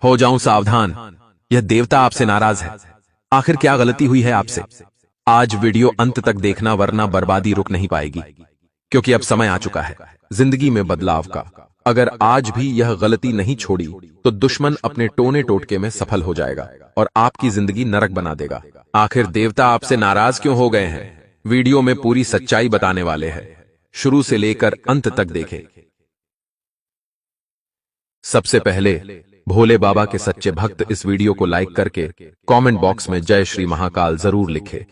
हो जाऊं सावधान, यह देवता आपसे नाराज है। आखिर क्या गलती हुई है आपसे? आज वीडियो अंत तक देखना, वरना बर्बादी रुक नहीं पाएगी। क्योंकि अब समय आ चुका है जिंदगी में बदलाव का। अगर आज भी यह गलती नहीं छोड़ी तो दुश्मन अपने टोने टोटके में सफल हो जाएगा और आपकी जिंदगी नरक बना देगा। आखिर देवता आपसे नाराज क्यों हो गए हैं? वीडियो में पूरी सच्चाई बताने वाले हैं, शुरू से लेकर अंत तक देखें। सबसे पहले भोले बाबा के सच्चे भक्त इस वीडियो को लाइक करके कमेंट बॉक्स में जय श्री महाकाल जरूर लिखे।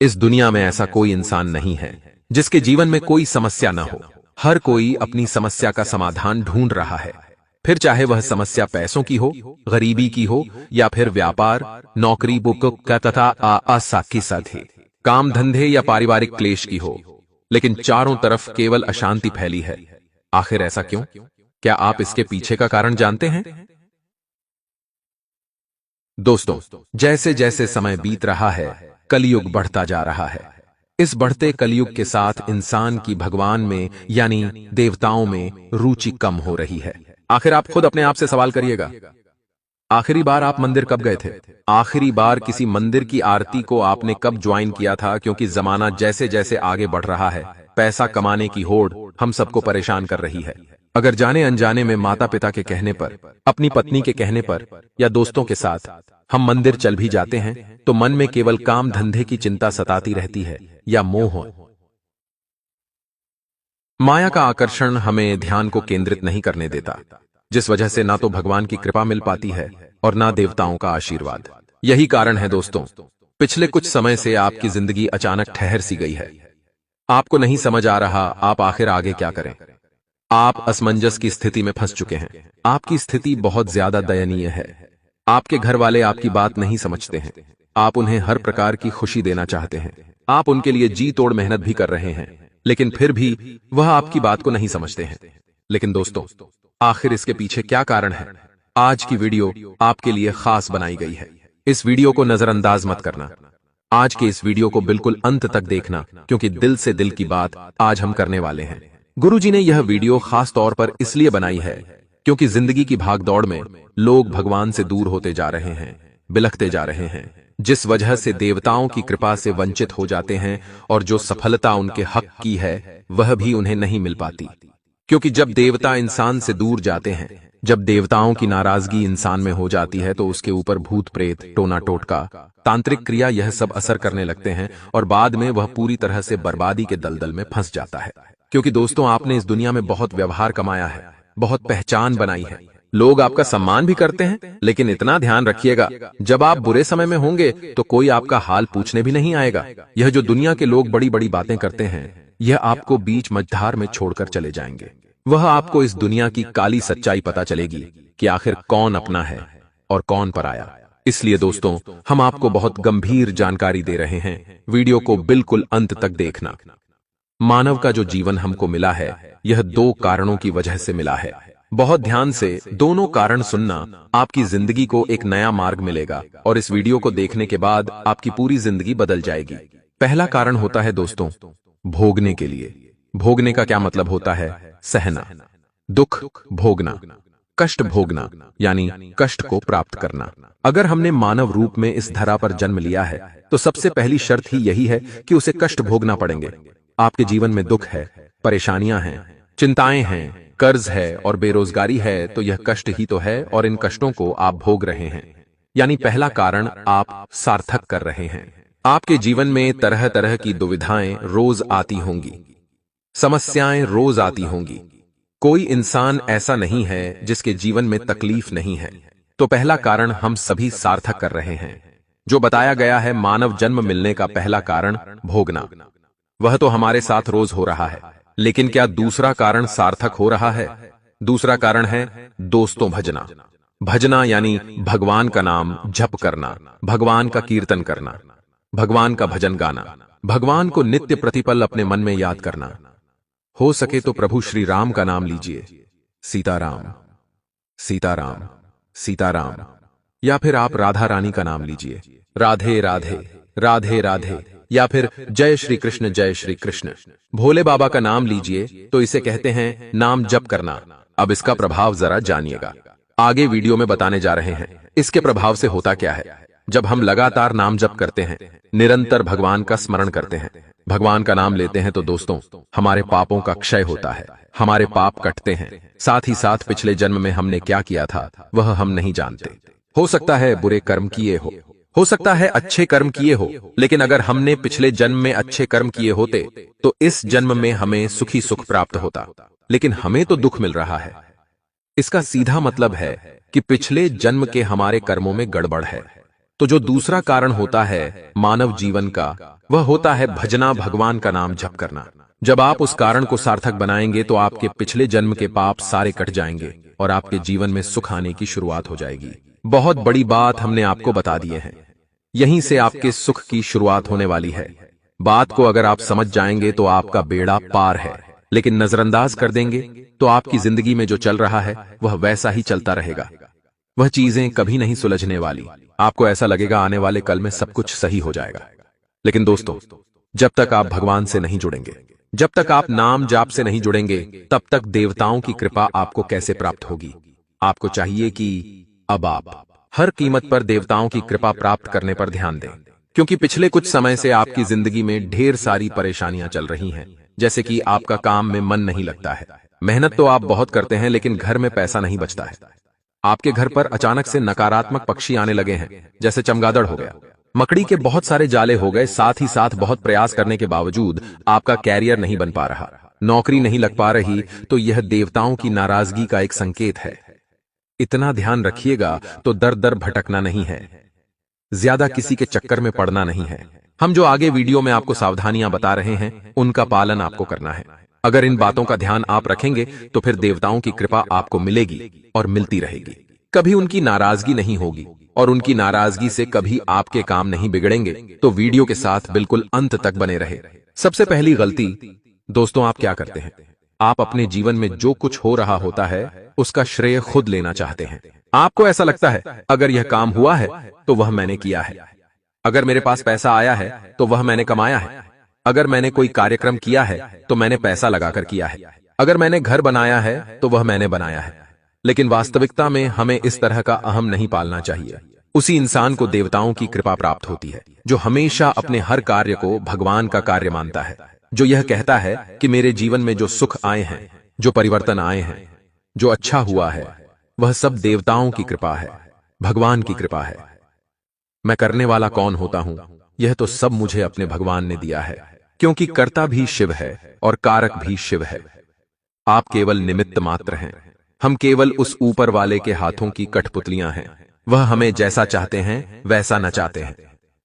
इस दुनिया में ऐसा कोई इंसान नहीं है जिसके जीवन में कोई समस्या न हो। हर कोई अपनी समस्या का समाधान ढूंढ रहा है, फिर चाहे वह समस्या पैसों की हो, गरीबी की हो, या फिर व्यापार, नौकरी, बुक का तथा असाकी साधे काम धंधे या पारिवारिक क्लेश की हो। लेकिन चारों तरफ केवल अशांति फैली है। आखिर ऐसा क्यों? क्या आप इसके पीछे का कारण जानते हैं? दोस्तों, जैसे जैसे समय बीत रहा है, कलयुग बढ़ता जा रहा है। इस बढ़ते कलयुग के साथ इंसान की भगवान में यानी देवताओं में रुचि कम हो रही है। आखिर आप खुद अपने आप से सवाल करिएगा, आखिरी बार आप मंदिर कब गए थे? आखिरी बार किसी मंदिर की आरती को आपने कब ज्वाइन किया था? क्योंकि जमाना जैसे जैसे आगे बढ़ रहा है, पैसा कमाने की होड़ हम सबको परेशान कर रही है। अगर जाने अनजाने में माता पिता के कहने पर, अपनी पत्नी के कहने पर या दोस्तों के साथ हम मंदिर चल भी जाते हैं तो मन में केवल काम धंधे की चिंता सताती रहती है या मोह। माया का आकर्षण हमें ध्यान को केंद्रित नहीं करने देता, जिस वजह से ना तो भगवान की कृपा मिल पाती है और ना देवताओं का आशीर्वाद। यही कारण है दोस्तों, पिछले कुछ समय से आपकी जिंदगी अचानक ठहर सी गई है। आपको नहीं समझ आ रहा आप आखिर आगे क्या करें। आप असमंजस की स्थिति में फंस चुके हैं। आपकी स्थिति बहुत ज्यादा दयनीय है। आपके घर वाले आपकी बात नहीं समझते हैं। आप उन्हें हर प्रकार की खुशी देना चाहते हैं। आप उनके लिए जी तोड़ मेहनत भी कर रहे हैं, लेकिन फिर भी वह आपकी बात को नहीं समझते हैं। लेकिन दोस्तों, आखिर इसके पीछे क्या कारण है? आज की वीडियो आपके लिए खास बनाई गई है। इस वीडियो को नजरअंदाज मत करना। आज के इस वीडियो को बिल्कुल अंत तक देखना, क्योंकि दिल से दिल की बात आज हम करने वाले हैं। गुरुजी ने यह वीडियो खास तौर पर इसलिए बनाई है क्योंकि जिंदगी की भागदौड़ में लोग भगवान से दूर होते जा रहे हैं, बिलखते जा रहे हैं, जिस वजह से देवताओं की कृपा से वंचित हो जाते हैं और जो सफलता उनके हक की है वह भी उन्हें नहीं मिल पाती। क्योंकि जब देवता इंसान से दूर जाते हैं, जब देवताओं की नाराजगी इंसान में हो जाती है, तो उसके ऊपर भूत प्रेत, टोना टोटका, तांत्रिक क्रिया यह सब असर करने लगते हैं और बाद में वह पूरी तरह से बर्बादी के दलदल में फंस जाता है। क्योंकि दोस्तों, आपने इस दुनिया में बहुत व्यवहार कमाया है, बहुत पहचान बनाई है, लोग आपका सम्मान भी करते हैं, लेकिन इतना ध्यान रखिएगा, जब आप बुरे समय में होंगे तो कोई आपका हाल पूछने भी नहीं आएगा। यह जो दुनिया के लोग बड़ी बड़ी बातें करते हैं, यह आपको बीच मझधार में छोड़कर चले जाएंगे। वह आपको इस दुनिया की काली सच्चाई पता चलेगी कि आखिर कौन अपना है और कौन पराया। इसलिए दोस्तों, हम आपको बहुत गंभीर जानकारी दे रहे हैं। वीडियो को बिल्कुल अंत तक देखना। मानव का जो जीवन हमको मिला है, यह दो कारणों की वजह से मिला है। बहुत ध्यान से दोनों कारण सुनना, आपकी जिंदगी को एक नया मार्ग मिलेगा और इस वीडियो को देखने के बाद आपकी पूरी जिंदगी बदल जाएगी। पहला कारण होता है दोस्तों, भोगने के लिए। भोगने का क्या मतलब होता है? सहना, दुख भोगना, कष्ट भोगना, यानी कष्ट को प्राप्त करना। अगर हमने मानव रूप में इस धरा पर जन्म लिया है तो सबसे पहली शर्त ही यही है कि उसे कष्ट भोगना पड़ेंगे। आपके जीवन में दुख है, परेशानियां हैं, चिंताएं हैं, कर्ज है और बेरोजगारी है, तो यह कष्ट ही तो है और इन कष्टों को आप भोग रहे हैं। यानी पहला कारण आप सार्थक कर रहे हैं। आपके जीवन में तरह तरह की दुविधाएं रोज आती होंगी, समस्याएं रोज आती होंगी। कोई इंसान ऐसा नहीं है जिसके जीवन में तकलीफ नहीं है। तो पहला कारण हम सभी सार्थक कर रहे हैं। जो बताया गया है मानव जन्म मिलने का पहला कारण भोगना, वह तो हमारे साथ रोज हो रहा है। लेकिन क्या दूसरा कारण सार्थक हो रहा है? दूसरा कारण है दोस्तों भजना। भजना यानी भगवान का नाम जप करना, भगवान का कीर्तन करना, भगवान का भजन गाना, भगवान को नित्य प्रतिपल अपने मन में याद करना। हो सके तो प्रभु श्री राम का नाम लीजिए, सीताराम सीताराम सीताराम, या फिर आप राधा रानी का नाम लीजिए, राधे राधे राधे राधे, या फिर जय श्री कृष्ण जय श्री कृष्ण। भोले बाबा का नाम लीजिए, तो इसे कहते हैं नाम जप करना। अब इसका प्रभाव जरा जानिएगा। आगे वीडियो में बताने जा रहे हैं। इसके प्रभाव से होता क्या है? जब हम लगातार नाम जप करते हैं, निरंतर भगवान का स्मरण करते हैं, भगवान का नाम लेते हैं, तो दोस्तों हमारे पापों का क्षय होता है, हमारे पाप कटते हैं। साथ ही साथ पिछले जन्म में हमने क्या किया था वह हम नहीं जानते। हो सकता है बुरे कर्म किए हो सकता है अच्छे कर्म किए हो, लेकिन अगर हमने पिछले जन्म में अच्छे कर्म किए होते तो इस जन्म में हमें सुखी सुख प्राप्त होता, लेकिन हमें तो दुख मिल रहा है। इसका सीधा मतलब है कि पिछले जन्म के हमारे कर्मों में गड़बड़ है। तो जो दूसरा कारण होता है मानव जीवन का, वह होता है भजना, भगवान का नाम जप करना। जब आप उस कारण को सार्थक बनाएंगे तो आपके पिछले जन्म के पाप सारे कट जाएंगे और आपके जीवन में सुख आने की शुरुआत हो जाएगी। बहुत बड़ी बात हमने आपको बता दिए हैं, यहीं से आपके सुख की शुरुआत होने वाली है। बात को अगर आप समझ जाएंगे तो आपका बेड़ा पार है, लेकिन नजरअंदाज कर देंगे तो आपकी जिंदगी में जो चल रहा है वह वैसा ही चलता रहेगा। वह चीजें कभी नहीं सुलझने वाली। आपको ऐसा लगेगा आने वाले कल में सब कुछ सही हो जाएगा। लेकिन दोस्तों, जब तक आप भगवान से नहीं जुड़ेंगे, जब तक आप नाम जाप से नहीं जुड़ेंगे, तब तक देवताओं की कृपा आपको कैसे प्राप्त होगी? आपको चाहिए कि अब आप हर कीमत पर देवताओं की कृपा प्राप्त करने पर ध्यान दें, क्योंकि पिछले कुछ समय से आपकी जिंदगी में ढेर सारी परेशानियां चल रही हैं। जैसे कि आपका काम में मन नहीं लगता है, मेहनत तो आप बहुत करते हैं लेकिन घर में पैसा नहीं बचता है। आपके घर पर अचानक से नकारात्मक पक्षी आने लगे हैं, जैसे चमगादड़ हो गया, मकड़ी के बहुत सारे जाले हो गए। साथ ही साथ बहुत प्रयास करने के बावजूद आपका कैरियर नहीं बन पा रहा, नौकरी नहीं लग पा रही, तो यह देवताओं की नाराजगी का एक संकेत है। इतना ध्यान रखिएगा तो दर दर भटकना नहीं है, ज्यादा किसी के चक्कर में पड़ना नहीं है। हम जो आगे वीडियो में आपको सावधानियां बता रहे हैं उनका पालन आपको करना है। अगर इन बातों का ध्यान आप रखेंगे तो फिर देवताओं की कृपा आपको मिलेगी और मिलती रहेगी। कभी उनकी नाराजगी नहीं होगी और उनकी नाराजगी से कभी आपके काम नहीं बिगड़ेंगे। तो वीडियो के साथ बिल्कुल अंत तक बने रहे। सबसे पहली गलती दोस्तों, आप क्या करते हैं? आप अपने जीवन में जो कुछ हो रहा होता है उसका श्रेय खुद लेना चाहते हैं। आपको ऐसा लगता है अगर यह काम हुआ है तो वह मैंने किया है, अगर मेरे पास पैसा आया है तो वह मैंने कमाया है, अगर मैंने कोई कार्यक्रम किया है तो मैंने पैसा लगाकर किया है, अगर मैंने घर बनाया है तो वह मैंने बनाया है। लेकिन वास्तविकता में हमें इस तरह का अहम नहीं पालना चाहिए। उसी इंसान को देवताओं की कृपा प्राप्त होती है जो हमेशा अपने हर कार्य को भगवान का कार्य मानता है, जो यह कहता है कि मेरे जीवन में जो सुख आए हैं, जो परिवर्तन आए हैं, जो अच्छा हुआ है, वह सब देवताओं की कृपा है, भगवान की कृपा है। मैं करने वाला कौन होता हूं, यह तो सब मुझे अपने भगवान ने दिया है, क्योंकि कर्ता भी शिव है और कारक भी शिव है। आप केवल निमित्त मात्र हैं। हम केवल उस ऊपर वाले के हाथों की कठपुतलियां हैं। वह हमें जैसा चाहते हैं वैसा नचाते हैं।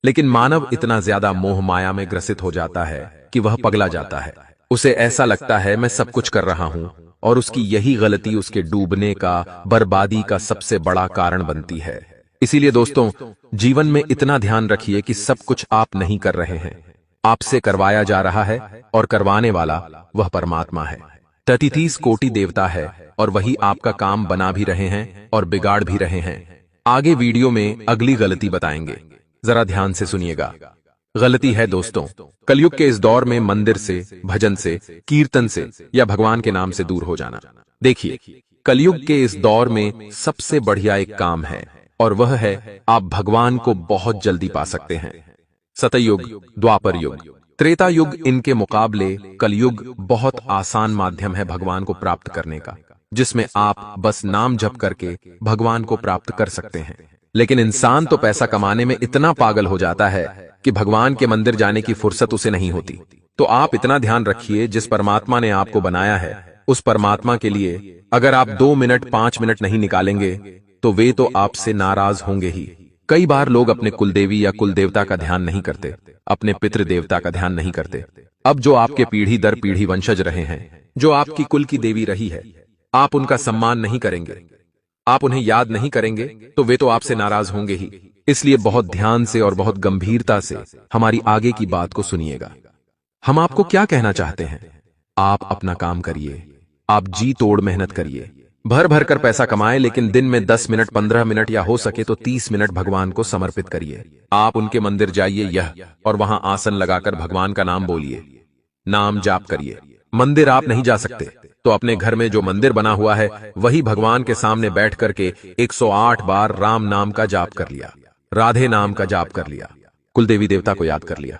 लेकिन मानव इतना ज्यादा मोह माया में ग्रसित हो जाता है कि वह पगला जाता है। उसे ऐसा लगता है मैं सब कुछ कर रहा हूं, और उसकी यही गलती उसके डूबने का, बर्बादी का सबसे बड़ा कारण बनती है। इसीलिए दोस्तों, जीवन में इतना ध्यान रखिए कि सब कुछ आप नहीं कर रहे हैं, आपसे करवाया जा रहा है, और करवाने वाला वह परमात्मा है। 33 कोटि देवता है और वही आपका काम बना भी रहे हैं और बिगाड़ भी रहे हैं। आगे वीडियो में अगली गलती बताएंगे, जरा ध्यान से सुनिएगा। गलती है दोस्तों, कलयुग के इस दौर में मंदिर से, भजन से, कीर्तन से या भगवान के नाम से दूर हो जाना। देखिए, कलयुग के इस दौर में सबसे बढ़िया एक काम है, और वह है आप भगवान को बहुत जल्दी पा सकते हैं। सतयुग, द्वापर युग, त्रेता युग, इनके मुकाबले कलयुग बहुत आसान माध्यम है भगवान को प्राप्त करने का, जिसमें आप बस नाम जप करके भगवान को प्राप्त कर सकते हैं। लेकिन इंसान तो पैसा कमाने में इतना पागल हो जाता है कि भगवान के मंदिर जाने की फुर्सत उसे नहीं होती। तो आप इतना ध्यान रखिए, जिस परमात्मा ने आपको बनाया है उस परमात्मा के लिए अगर आप 2 मिनट 5 मिनट नहीं निकालेंगे तो वे तो आपसे नाराज होंगे ही। कई बार लोग अपने कुलदेवी या कुलदेवता का ध्यान नहीं करते, अपने पितृदेवता का ध्यान नहीं करते। अब जो आपके पीढ़ी दर पीढ़ी वंशज रहे हैं, जो आपकी कुल की देवी रही है, आप उनका सम्मान नहीं करेंगे, आप उन्हें याद नहीं करेंगे, तो वे तो आपसे नाराज होंगे ही। इसलिए बहुत ध्यान से और बहुत गंभीरता से हमारी आगे की बात को सुनिएगा। हम आपको क्या कहना चाहते हैं? आप अपना काम करिए, आप जी तोड़ मेहनत करिए, भर भर कर पैसा कमाएं, लेकिन दिन में 10 मिनट, 15 मिनट या हो सके तो 30 मिनट भगवान को समर्पित करिए। आप उनके मंदिर जाइए और वहां आसन लगाकर भगवान का नाम बोलिए, नाम जाप करिए। मंदिर आप नहीं जा सकते, तो अपने घर में जो मंदिर बना हुआ है वही भगवान के सामने बैठ करके 108 बार राम नाम का जाप कर लिया, राधे नाम का जाप कर लिया, कुल देवी देवता को याद कर लिया।